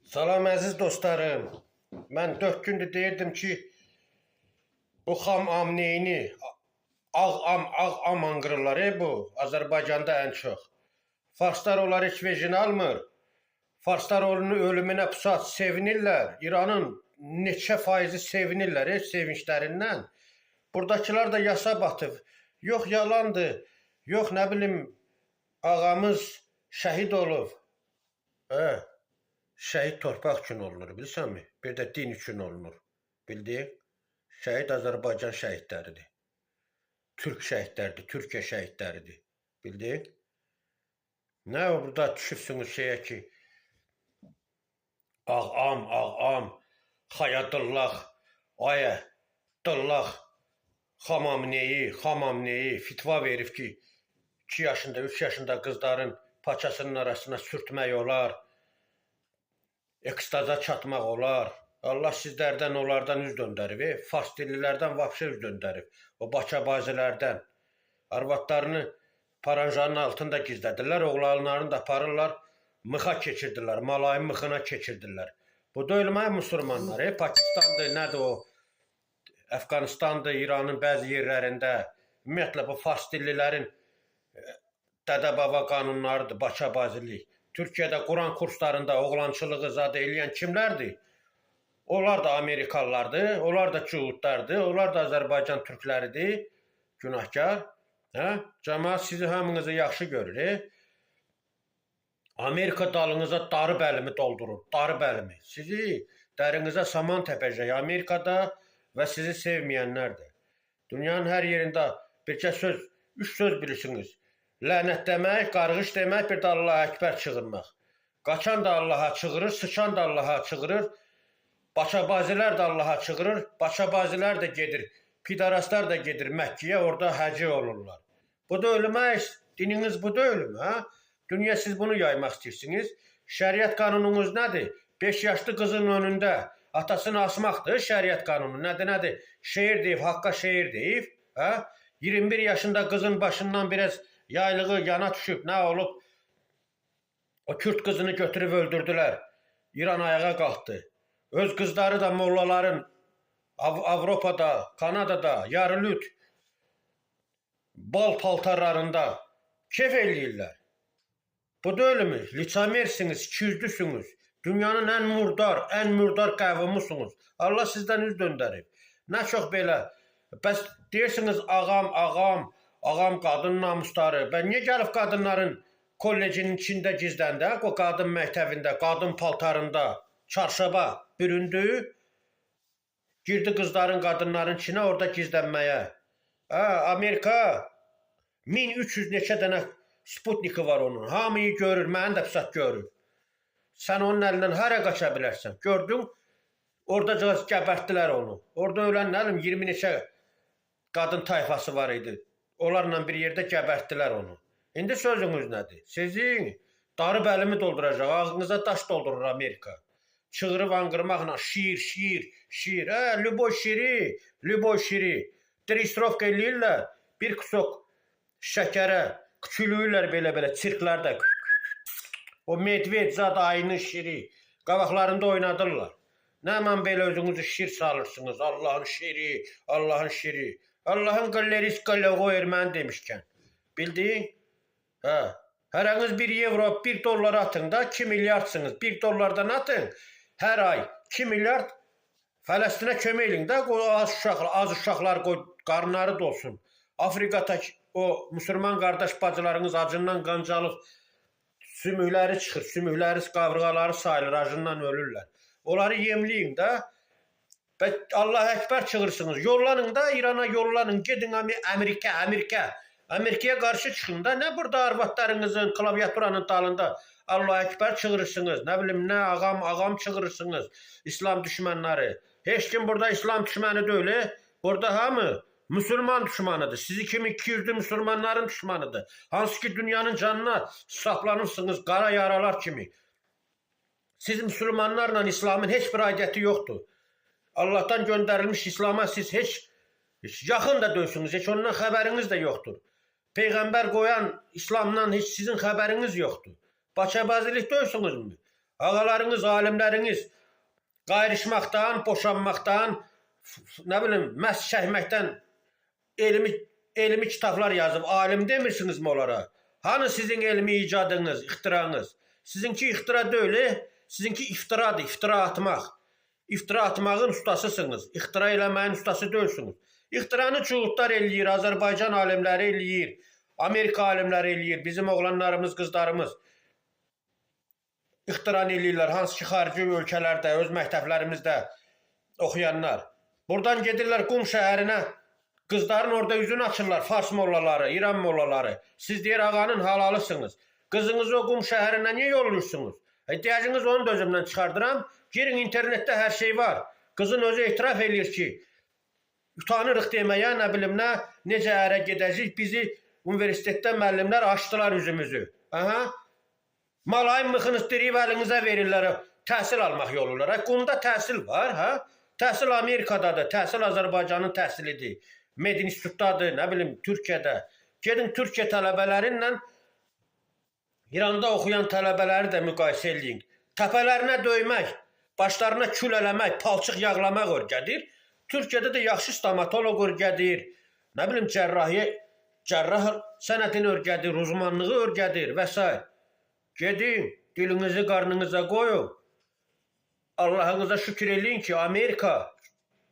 Salam əziz dostlarım. Mən 4 gündür deyirdim ki, bu xam am neyini, ağ am anqırırlar bu, Azərbaycanda ən çox. Farslar onları heç vecini almır. Farslar onun ölümünə pusat sevinirlər. İranın neçə faizi sevinirlər sevinçlərindən. Buradakılar da yasa batıb. Yox yalandır, yox nə bilim ağamız şəhid olub. Şəhid torpaq üçün olunur, bilirsənmi? Bir də din üçün olunur. Bildik? Şəhid Azərbaycan şəhidləridir. Türk şəhidləridir, Türkiyə şəhidləridir. Bildik? Nə o burada düşübsünüz şeyə ki, ağam, xayadırlaq, ayə, dırlaq, xamam neyi, fitva verib ki, 2 yaşında, 3 yaşında qızların paçasının arasına sürtmək olar, ekstaza çatmaq olar. Allah sizlərdən, onlardan üz döndərib. Fars dillilərdən vapşə üz döndərib. O Baçabazilərdən. Arvadlarını paranjanın altında gizlədirlər. Oğlanlarını da aparırlar. Mıxa keçirdirlər. Malayın mıxına keçirdirlər. Bu da ölmə müsəlmanlar. Pakistandır, nədir o? Əfqanistandır, İranın bəzi yerlərində. Ümumiyyətlə bu Fars dillilərin dədə-baba qanunlarıdır, Baçabazilik. Türkiyədə Quran kurslarında oğlançılığı zadə eləyən kimlərdir? Onlar da Amerikalılardır, onlar da Cuhudlardır, onlar da Azərbaycan türkləridir, günahkar. Cəmaat sizi hamınızı yaxşı görür. Amerika dalınıza darı bəlimi doldurur, darı bəlimi. Sizi dərinizə saman təpəcək Amerikada və sizi sevməyənlərdir. Dünyanın hər yerində bircə söz, 3 söz bilirsiniz. Lənət demək, qarğış demək, bir də Allaha Əkbər çığırmaq. Qaçan da Allaha çığırır, sıçan da Allaha çığırır, Baçabazilər də Allaha çığırır, Baçabazilər də gedir, pidaraslar da gedir Məkkəyə, orada həci olurlar. Bu da ölmək, dininiz bu da ölüm, Dünya siz bunu yaymaq istəyirsiniz. Şəriət qanununuz nədir? 5 yaşlı qızın önündə atasını asmaqdır şəriət qanunu. Nədir? Şeir deyib, haqqa şeir deyib. 21 yaşında qızın başından biraz yaylığı yana düşüb, nə olub? O Kürt qızını götürüb öldürdülər. İran ayağa qalxdı. Öz qızları da mollaların Avropada, Kanadada, yarılüt, bal paltarlarında kef eləyirlər. Bu da ölümü. Liçamersiniz, ikiyüzlüsünüz. Dünyanın ən murdar qəvumusunuz. Allah sizdən üz döndərib. Nə çox belə. Bəs deyirsiniz ağam qadın namusları. Bən niyə gəlib qadınların kollecinin içində gizləndə, o qadın məktəbində, qadın paltarında, çarşaba büründü, girdi qızların, qadınların içinə orada gizlənməyə. Amerika 1300 neçə dənə Sputniki var onun. Hamıyı görür, məni də pısat görür. Sən onun əlindən hara qaça bilərsən? Gördün, orada gəbərtdilər onu. Orada ölən nəlim 20 neçə qadın tayfası var idi. Onlarla bir yerdə gəbərtdilər onu. İndi sözünüz nədir? Sizin darı bəlimi dolduracaq, ağzınıza daş doldurur Amerika. Çığırıb anqırmaqla şiir. Lüboy şiri. Tristrovka eləyirlər, bir kusok şəkərə, küçülüyürlər belə çirklərdə. O medved zad ayının şiri, qabaqlarında oynadırlar. Nəman belə özünüzü şir salırsınız, Allahın şiri. Allahın qəlləris qəlləğo erməni demişkən. Bildin? Hərəniz 1 euro, 1 dollar atın da 2 milyardsınız. 1 dollardan atın, hər ay 2 milyard Fələstinə kömək edin də, az uşaqlar qoy, qarınları dolsun. Afrikadakı o müsəlman qardaş bacılarınız acından qancalıq sümükləri çıxır, sümükləri, qavrıqaları sayılır, acından ölürlər. Onları yemləyin də, Allah Əkbər çığırsınız, yollanın da, İrana yollanın, gedin Amerikaya qarşı çıxın da, nə burada arvadlarınızın klaviaturanın dalında Allah Əkbər çığırırsınız, nə bilim, nə ağam çığırırsınız, İslam düşmənləri. Heç kim burada İslam düşməni deyil, burada hamı müsəlman düşmanıdır. Sizi kimi 200'lü müsəlmanların düşmanıdır. Hansı ki dünyanın canına saplanırsınız qara yaralar kimi. Siz müsəlmanlarla İslamın heç bir aidiyyəti yoxdur. Allah'tan göndərilmiş İslam'a siz heç yaxın da dönsünüz, heç ondan xəbəriniz də yoxdur. Peyğəmbər qoyan İslamdan heç sizin xəbəriniz yoxdur. Baçabazilik dönsünüzmü? Ağalarınız, alimləriniz qayrışmaqdan, boşanmaqdan, nə bilim, məhz çəkməkdən elmi kitablar yazıb, alim demirsinizmi onlara? Hani sizin elmi icadınız, ixtiranız? Sizinki ixtira deyil, sizinki iftiradır, iftira atmaq. İftira atmağın ustasısınız, ixtira eləməyin ustası deyilsiniz. İxtiranı çuğutlar eləyir, Azərbaycan alimləri eləyir, Amerika alimləri eləyir, bizim oğlanlarımız, qızlarımız ixtiran eləyirlər, hansı ki, xarici ölkələrdə, öz məktəblərimizdə oxuyanlar. Buradan gedirlər Qum şəhərinə, qızların orada üzünü açırlar, Fars mollaları, İran mollaları. Siz deyir, ağanın halalısınız. Qızınızı o Qum şəhərinə niyə yolluyorsunuz? Ehtiyacınız onu da özümdən çıxardıram. Girin, internetdə hər şey var. Qızın özü etiraf eləyir ki, utanırıq deməyə, nə bilim nə, necə ərə gedəcək, bizi universitetdə müəllimlər açdılar üzümüzü. Aha. Malayın mıxınız diriyib əlinizə verirlər təhsil almaq yolurlar. Qumda təhsil var, ha? Təhsil Amerikadadır, təhsil Azərbaycanın təhsilidir. Med institutdadır, nə bilim, Türkiyədə. Gedin Türkiyə tələbələrinlə İranda oxuyan tələbələri də müqayisə eləyin. Təpələrinə döymək, başlarına kül eləmək, palçıq yağlamaq örgədir. Türkiyədə də yaxşı stomatoloq örgədir, nə bilim, cərrah sənətini örgədir, uzmanlığı örgədir və s. Gedin, dilinizi qarnınıza qoyun. Allahınıza şükür eləyin ki, Amerika,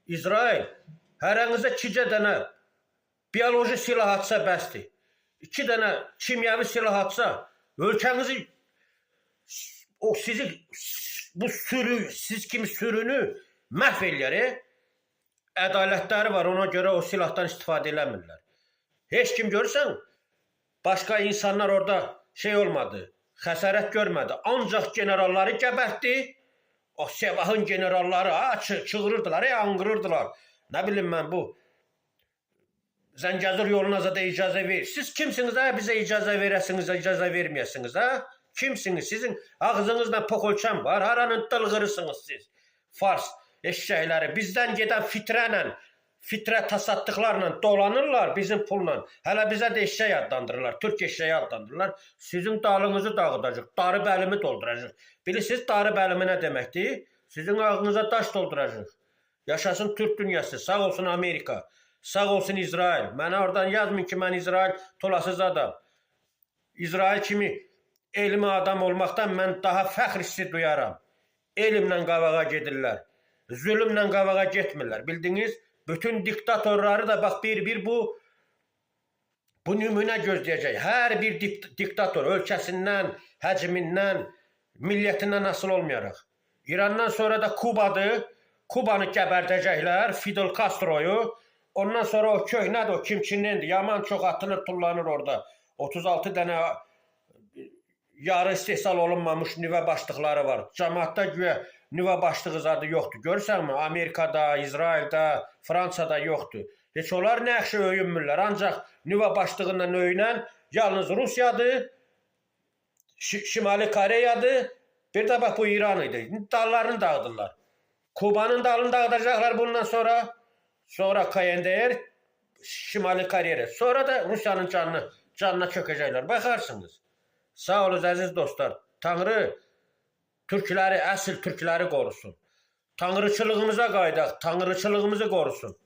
İsrail, hərənizə 2 dənə bioloji silah atsa bəsdir. 2 dənə kimyəvi silah atsa, ölkənizi, o sizi, bu sürü, siz kimi sürünü məhv eləyər. Ədalətləri var, ona görə o silahdan istifadə eləmirlər. Heç kim görürsən, başqa insanlar orada şey olmadı, xəsarət görmədi. Ancaq generalları gəbərtdi, o Sevahın generalları çığırırdılar, anqırırdılar. Nə bilim mən bu Zəngəzur yolunuza da icazə verir. Siz kimsiniz, bizə icazə verəsiniz, icazə verməyəsiniz, kimsiniz? Sizin ağzınızla pokolçam var, haranın dılğırısınız siz. Fars eşşəkləri bizdən gedən fitrə tasaddıqlarla dolanırlar bizim pulla. Hələ bizə də eşşək adlandırırlar, Türk eşşəyi adlandırırlar. Sizin dalınızı dağıdacaq, darı bəlimi dolduracaq. Bilirsiniz, darı bəlimi nə deməkdir? Sizin ağzınıza daş dolduracaq. Yaşasın Türk dünyası, sağ olsun Amerika, sağ olsun İsrail. Mənə oradan yazmayın ki, mən İsrail tolasız adam. İsrail kimi elmi adam olmaqdan mən daha fəxr hissi duyarım. Elmlə qavağa gedirlər. Zülümlə qavağa getmirlər. Bildiniz, bütün diktatorları da bax bir bu nümunə gözləyəcək. Hər bir diktator ölkəsindən, həcmindən, millətindən asıl olmayaraq. İrandan sonra da Kubadır. Kubanı gəbərdəcəklər, Fidel Castro'yu. Ondan sonra o köhnədir, o kimçinəndir. Yaman çox atılır, tullanır orada. 36 dənə yarı istehsal olunmamış nüvə başlıqları var. Cəmaatda güya nüvə başlığı zadı yoxdur. Görürsənmi? Amerikada, İsraildə, Fransada yoxdur. Heç onlar nə yaxşı öyünmürlər. Ancaq nüvə başlığından öyünən yalnız Rusiyadır, Şimali Koreyadır, bir də bax bu İran idi. Dallarını dağıdırlar. Kubanın dalını dağıdacaqlar bundan sonra. Sonra KNDR, Şimali Koreya. Sonra da Rusiyanın canına çökəcəklər. Baxarsınız. Sağ olun əziz dostlar. Tanrı türkləri, əsl türkləri qorusun. Tanrıçılığımıza qaydaq, tanrıçılığımızı qorusun.